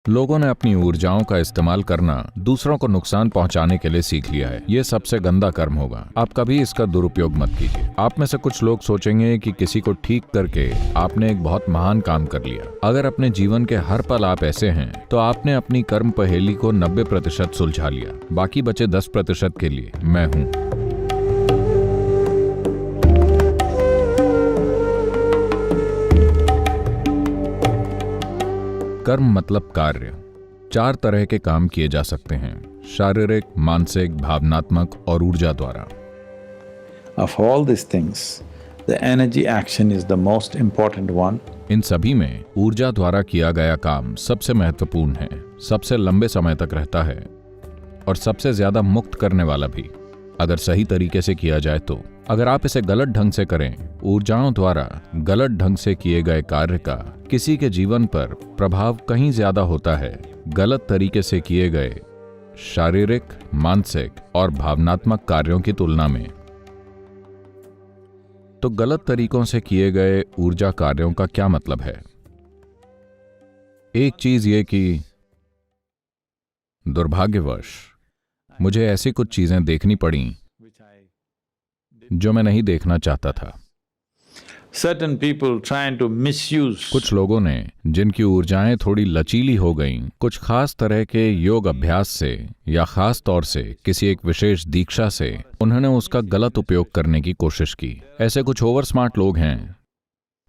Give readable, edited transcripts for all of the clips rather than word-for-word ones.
लोगों ने अपनी ऊर्जाओं का इस्तेमाल करना दूसरों को नुकसान पहुंचाने के लिए सीख लिया है। ये सबसे गंदा कर्म होगा। आप कभी इसका दुरुपयोग मत कीजिए। आप में से कुछ लोग सोचेंगे कि किसी को ठीक करके आपने एक बहुत महान काम कर लिया। अगर अपने जीवन के हर पल आप ऐसे हैं तो आपने अपनी कर्म पहेली को 90% सुलझा लिया। बाकी बचे 10% के लिए मैं हूं। कर्म मतलब कार्य। 4 तरह के काम किए जा सकते हैं: शारीरिक, मानसिक, भावनात्मक और ऊर्जा द्वारा। Of all these things, the energy action is the most important one. इन सभी में ऊर्जा द्वारा किया गया काम सबसे महत्वपूर्ण है, सबसे लंबे समय तक रहता है और सबसे ज्यादा मुक्त करने वाला भी, अगर सही तरीके से किया जाए तो। अगर आप इसे गलत ढंग से करें, ऊर्जाओं द्वारा गलत ढंग से किए गए कार्य का किसी के जीवन पर प्रभाव कहीं ज्यादा होता है गलत तरीके से किए गए शारीरिक, मानसिक और भावनात्मक कार्यों की तुलना में। तो गलत तरीकों से किए गए ऊर्जा कार्यों का क्या मतलब है? एक चीज ये कि दुर्भाग्यवश मुझे ऐसी कुछ चीजें देखनी पड़ी जो मैं नहीं देखना चाहता था। Certain people trying to misuse कुछ लोगों ने, जिनकी ऊर्जाएं थोड़ी लचीली हो गईं, कुछ खास तरह के योग अभ्यास से या खास तौर से किसी एक विशेष दीक्षा से उन्होंने उसका गलत उपयोग करने की कोशिश की। ऐसे कुछ ओवर स्मार्ट लोग हैं।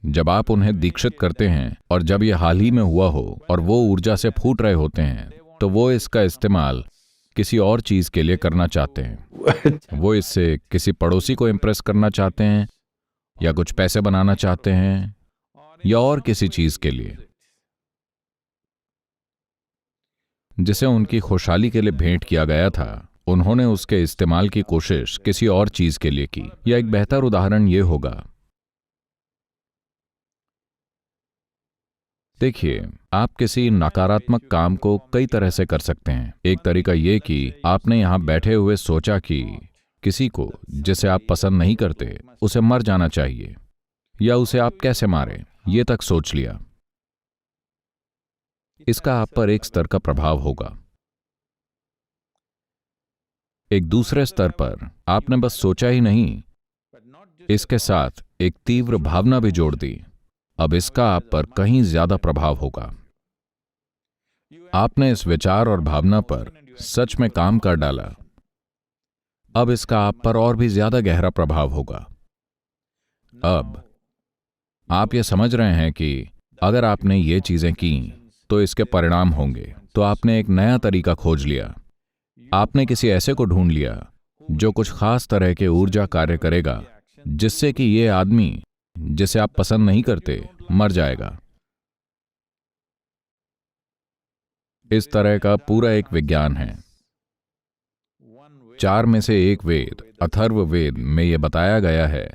जब आप उन्हें दीक्षित करते हैं और जब यह हाल ही में हुआ हो और वो ऊर्जा से फूट रहे होते हैं, तो वो इसका इस्तेमाल किसी और चीज के लिए करना चाहते हैं। वो इससे किसी पड़ोसी को इम्प्रेस करना चाहते हैं या कुछ पैसे बनाना चाहते हैं या और किसी चीज के लिए जिसे उनकी खुशहाली के लिए भेंट किया गया था। उन्होंने उसके इस्तेमाल की कोशिश किसी और चीज के लिए की। या एक बेहतर उदाहरण यह होगा, देखिए, आप किसी नकारात्मक काम को कई तरह से कर सकते हैं। एक तरीका यह कि आपने यहां बैठे हुए सोचा कि किसी को जिसे आप पसंद नहीं करते उसे मर जाना चाहिए या उसे आप कैसे मारें, ये तक सोच लिया। इसका आप पर एक स्तर का प्रभाव होगा। एक दूसरे स्तर पर आपने बस सोचा ही नहीं, इसके साथ एक तीव्र भावना भी जोड़ दी। अब इसका आप पर कहीं ज्यादा प्रभाव होगा। आपने इस विचार और भावना पर सच में काम कर डाला। अब इसका आप पर और भी ज्यादा गहरा प्रभाव होगा। अब आप ये समझ रहे हैं कि अगर आपने ये चीजें की तो इसके परिणाम होंगे। तो आपने एक नया तरीका खोज लिया। आपने किसी ऐसे को ढूंढ लिया जो कुछ खास तरह के ऊर्जा कार्य करेगा जिससे कि ये आदमी जिसे आप पसंद नहीं करते मर जाएगा। इस तरह का पूरा एक विज्ञान है। 4 में से एक वेद, अथर्ववेद में यह बताया गया है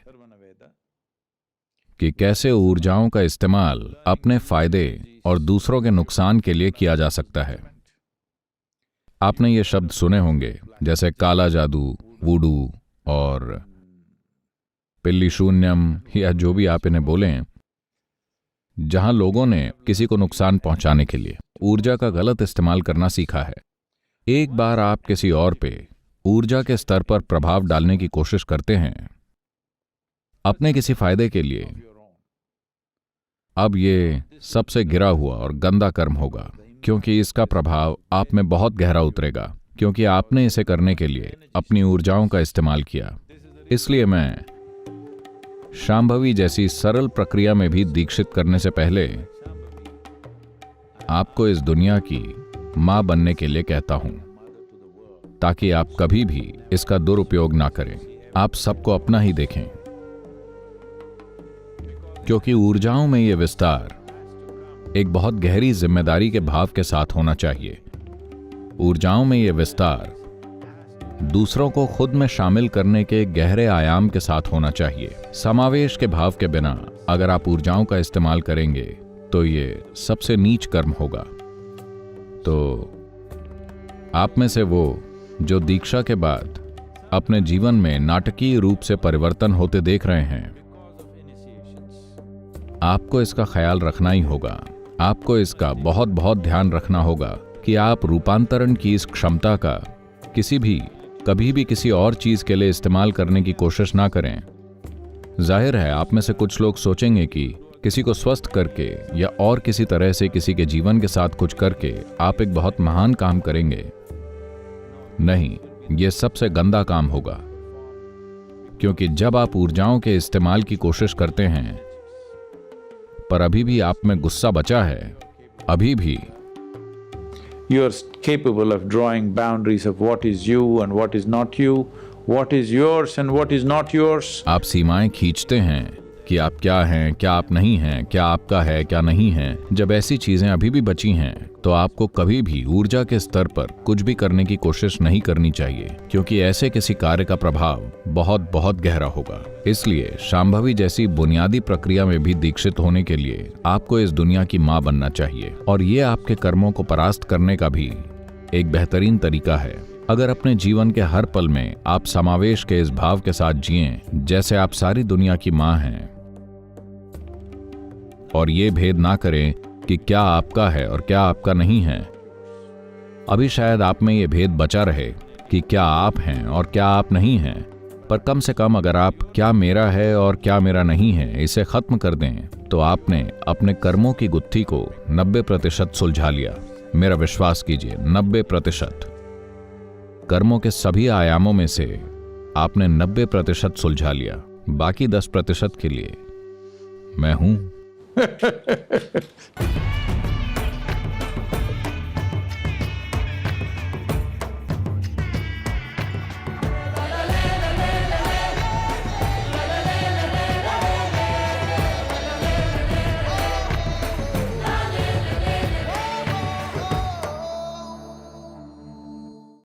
कि कैसे ऊर्जाओं का इस्तेमाल अपने फायदे और दूसरों के नुकसान के लिए किया जा सकता है। आपने ये शब्द सुने होंगे, जैसे काला जादू, वूडू और पिल्ली शून्यम या जो भी आप इन्हें बोलें, जहां लोगों ने किसी को नुकसान पहुंचाने के लिए ऊर्जा का गलत इस्तेमाल करना सीखा है। एक बार आप किसी और पे ऊर्जा के स्तर पर प्रभाव डालने की कोशिश करते हैं अपने किसी फायदे के लिए, अब ये सबसे गिरा हुआ और गंदा कर्म होगा, क्योंकि इसका प्रभाव आप में बहुत गहरा उतरेगा, क्योंकि आपने इसे करने के लिए अपनी ऊर्जाओं का इस्तेमाल किया। इसलिए मैं शांभवी जैसी सरल प्रक्रिया में भी दीक्षित करने से पहले आपको इस दुनिया की मां बनने के लिए कहता हूं, ताकि आप कभी भी इसका दुरुपयोग ना करें। आप सबको अपना ही देखें, क्योंकि ऊर्जाओं में यह विस्तार एक बहुत गहरी जिम्मेदारी के भाव के साथ होना चाहिए। ऊर्जाओं में यह विस्तार दूसरों को खुद में शामिल करने के गहरे आयाम के साथ होना चाहिए। समावेश के भाव के बिना अगर आप ऊर्जाओं का इस्तेमाल करेंगे तो ये सबसे नीच कर्म होगा। तो आप में से वो जो दीक्षा के बाद अपने जीवन में नाटकीय रूप से परिवर्तन होते देख रहे हैं, आपको इसका ख्याल रखना ही होगा। आपको इसका बहुत बहुत ध्यान रखना होगा कि आप रूपांतरण की इस क्षमता का कभी भी किसी और चीज के लिए इस्तेमाल करने की कोशिश ना करें। जाहिर है आप में से कुछ लोग सोचेंगे कि किसी को स्वस्थ करके या और किसी तरह से किसी के जीवन के साथ कुछ करके आप एक बहुत महान काम करेंगे। नहीं, यह सबसे गंदा काम होगा, क्योंकि जब आप ऊर्जाओं के इस्तेमाल की कोशिश करते हैं पर अभी भी आप में गुस्सा बचा है, अभी भी You are capable of drawing boundaries of what is you and what is not you, what is yours and what is not yours. आप सीमाएं खींचते हैं कि आप क्या हैं, क्या आप नहीं हैं, क्या आपका है, क्या नहीं है। जब ऐसी चीजें अभी भी बची हैं तो आपको कभी भी ऊर्जा के स्तर पर कुछ भी करने की कोशिश नहीं करनी चाहिए, क्योंकि ऐसे किसी कार्य का प्रभाव बहुत बहुत गहरा होगा। इसलिए शांभवी जैसी बुनियादी प्रक्रिया में भी दीक्षित होने के लिए आपको इस दुनिया की मां बनना चाहिए, और ये आपके कर्मों को परास्त करने का भी एक बेहतरीन तरीका है। अगर अपने जीवन के हर पल में आप समावेश के इस भाव के साथ जिएं जैसे आप सारी दुनिया की मां हैं, और ये भेद ना करें कि क्या आपका है और क्या आपका नहीं है। अभी शायद आप में ये भेद बचा रहे कि क्या आप हैं और क्या आप नहीं हैं, पर कम से कम अगर आप क्या मेरा है और क्या मेरा नहीं है इसे खत्म कर दें तो आपने अपने कर्मों की गुत्थी को 90% सुलझा लिया। मेरा विश्वास कीजिए, 90%। कर्मों के सभी आयामों में से आपने 90% सुलझा लिया। बाकी 10% के लिए मैं हूं।